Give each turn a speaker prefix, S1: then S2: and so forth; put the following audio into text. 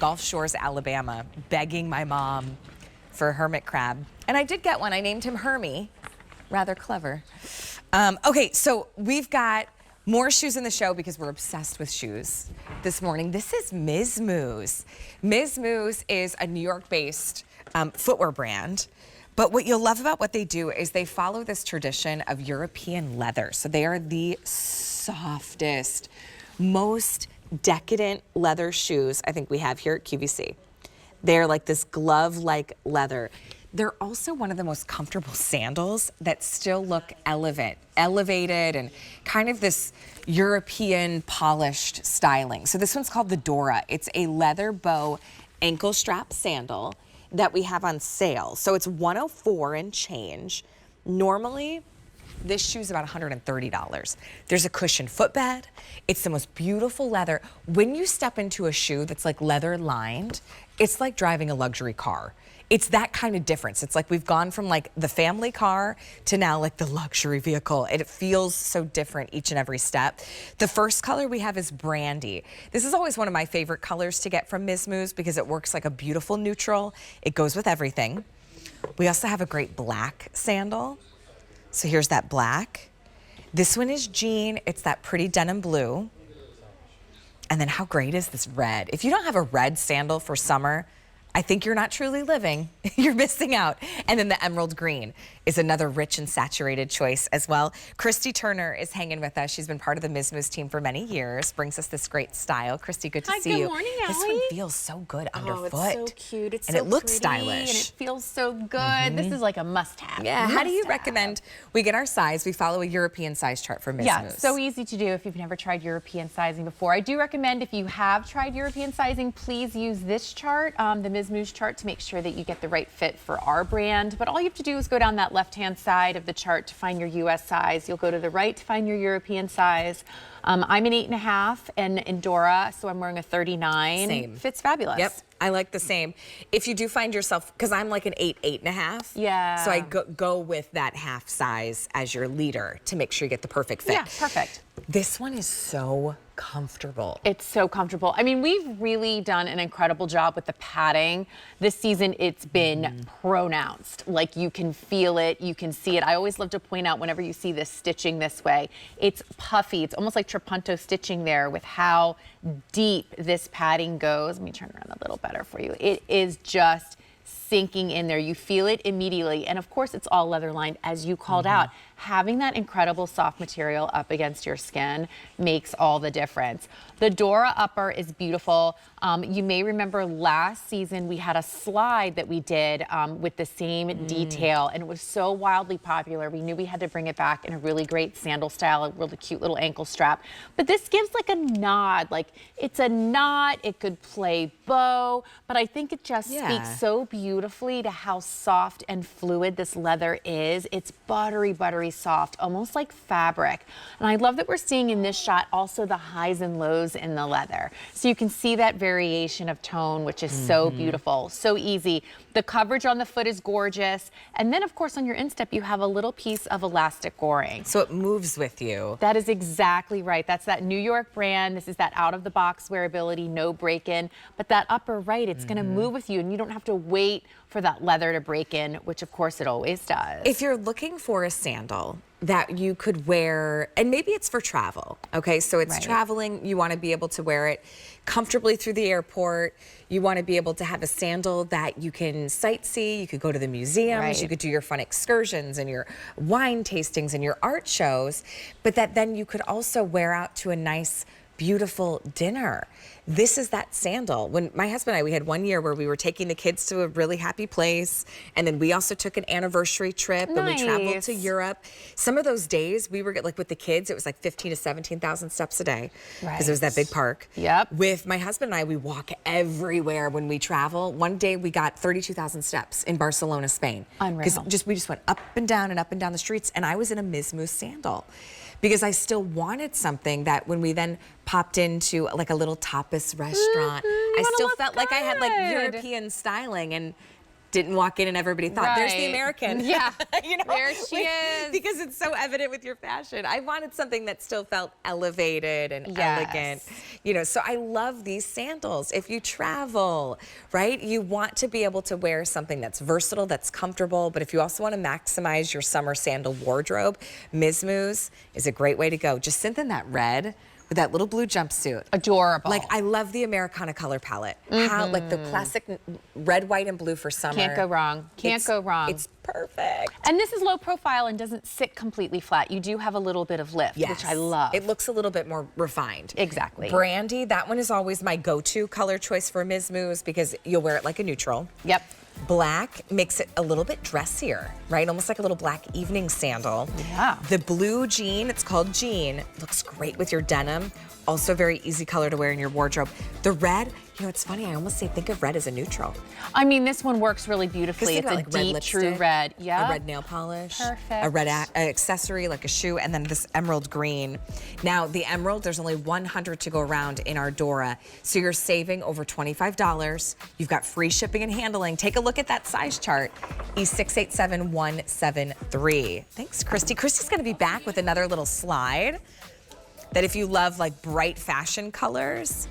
S1: Gulf Shores, Alabama, begging my mom for a hermit crab. And I did get one. I named him Hermie. Rather clever. Okay, so we've got more shoes in the show because we're obsessed with shoes this morning. This is Miz Mooz. Miz Mooz is a New York-based footwear brand. But what you'll love about what they do is they follow this tradition of European leather. So they are the softest, most decadent leather shoes I think we have here at QVC. They're like this glove-like leather. They're also one of the most comfortable sandals that still look elevated and kind of this European polished styling. So this one's called the Dorra. It's a leather bow ankle strap sandal that we have on sale. So it's $104 and change. Normally, this shoe's about $130. There's a cushioned footbed. It's the most beautiful leather. When you step into a shoe that's like leather lined, it's like driving a luxury car. It's that kind of difference. It's like we've gone from like the family car to now like the luxury vehicle. It feels so different each and every step. The first color we have is brandy. This is always one of my favorite colors to get from Miz Mooz because it works like a beautiful neutral. It goes with everything. We also have a great black sandal. So here's that black. This one is jean. It's that pretty denim blue. And then how great is this red? If you don't have a red sandal for summer, I think you're not truly living. You're missing out. And then the emerald green is another rich and saturated choice as well. Christy Turner is hanging with us. She's been part of the Miz Mooz team for many years. Brings us this great style. Christy, good to see you.
S2: Good morning, Allie.
S1: This one feels so good underfoot.
S2: Oh, it's so cute. It's
S1: and
S2: so
S1: it looks
S2: pretty,
S1: stylish.
S2: And it feels so good. This is like a must-have.
S1: Yeah. How do you recommend we get our size? We follow a European size chart for Miz Mooz.
S2: Yeah, so easy to do if you've never tried European sizing before. I do recommend if you have tried European sizing, please use this chart, the Miz Mooz chart, to make sure that you get the right fit for our brand. But all you have to do is go down that left-hand side of the chart to find your US size. You'll go to the right to find your European size. I'm an 8.5 and in Dorra, so I'm wearing a 39.
S1: Same.
S2: Fits fabulous.
S1: Yep, I like the same. If you do find yourself, because I'm like an 8.5.
S2: Yeah.
S1: So I go with that half size as your leader to make sure you get the perfect fit.
S2: Yeah, perfect.
S1: This one is so comfortable.
S2: It's so comfortable. I mean, we've really done an incredible job with the padding. This season, it's been pronounced. Like, you can feel it, you can see it. I always love to point out whenever you see this stitching this way, it's puffy. It's almost like trapunto stitching there with how deep this padding goes. Let me turn around a little better for you. It is just sinking in there. You feel it immediately. And of course, it's all leather lined, as you called out. Having that incredible soft material up against your skin makes all the difference. The Dorra upper is beautiful. You may remember last season we had a slide that we did with the same detail, and it was so wildly popular. We knew we had to bring it back in a really great sandal style, a really cute little ankle strap. But this gives like a nod, like it's a knot, it could play bow, but I think it just speaks so beautifully to how soft and fluid this leather is. It's buttery, buttery soft, almost like fabric. And I love that we're seeing in this shot also the highs and lows in the leather. So you can see that variation of tone, which is so beautiful, so easy. The coverage on the foot is gorgeous. And then of course on your instep, you have a little piece of elastic goring.
S1: So it moves with you.
S2: That is exactly right. That's that New York brand. This is that out of the box wearability, no break-in. But that upper right, it's gonna move with you and you don't have to wait for that leather to break in, which of course it always does.
S1: If you're looking for a sandal that you could wear, and maybe it's for travel, okay? So it's traveling, you wanna be able to wear it comfortably through the airport. You wanna be able to have a sandal that you can sightsee, you could go to the museums, you could do your fun excursions and your wine tastings and your art shows, but that then you could also wear out to a nice, beautiful dinner. This is that sandal. When my husband and I, we had one year where we were taking the kids to a really happy place, and then we also took an anniversary trip and we traveled to Europe. Some of those days we were like with the kids, it was like 15 to 17,000 steps a day because it was that big park. With my husband and I, we walk everywhere when we travel. One day we got 32,000 steps in Barcelona, Spain. Unreal. Because we just went up and down the streets, and I was in a Miz Mooz sandal because I still wanted something that when we then popped into like a little tapas restaurant, I still felt like I had like European styling, and didn't walk in and everybody thought, there's the
S2: Right.
S1: American.
S2: Yeah.
S1: You know,
S2: There she is.
S1: Because it's so evident with your fashion. I wanted something that still felt elevated and elegant. You know, so I love these sandals. If you travel, right, you want to be able to wear something that's versatile, that's comfortable, but if you also want to maximize your summer sandal wardrobe, Miz Mooz is a great way to go. Just in that red with that little blue jumpsuit.
S2: Adorable.
S1: Like, I love the Americana color palette. How, like, the classic red, white, and blue for summer.
S2: Can't go wrong. Can't go wrong.
S1: It's perfect.
S2: And this is low profile and doesn't sit completely flat. You do have a little bit of lift, which I love.
S1: It looks a little bit more refined.
S2: Exactly.
S1: Brandy, that one is always my go-to color choice for Miz Mooz because you'll wear it like a neutral.
S2: Yep.
S1: Black makes it a little bit dressier, right? Almost like a little black evening sandal.
S2: Yeah.
S1: The blue jean, it's called jean, looks great with your denim. Also very easy color to wear in your wardrobe. The red, you know, it's funny, I almost say think of red as a neutral.
S2: I mean, this one works really beautifully. It's a
S1: Like red
S2: deep,
S1: lipstick,
S2: true red. Yeah.
S1: A red nail polish.
S2: Perfect.
S1: A red accessory like a shoe, and then this emerald green. Now, the emerald, there's only 100 to go around in our Dorra, so you're saving over $25. You've got free shipping and handling. Take a look at that size chart, E687173. Thanks, Christy. Christy's gonna be back with another little slide that if you love like bright fashion colors,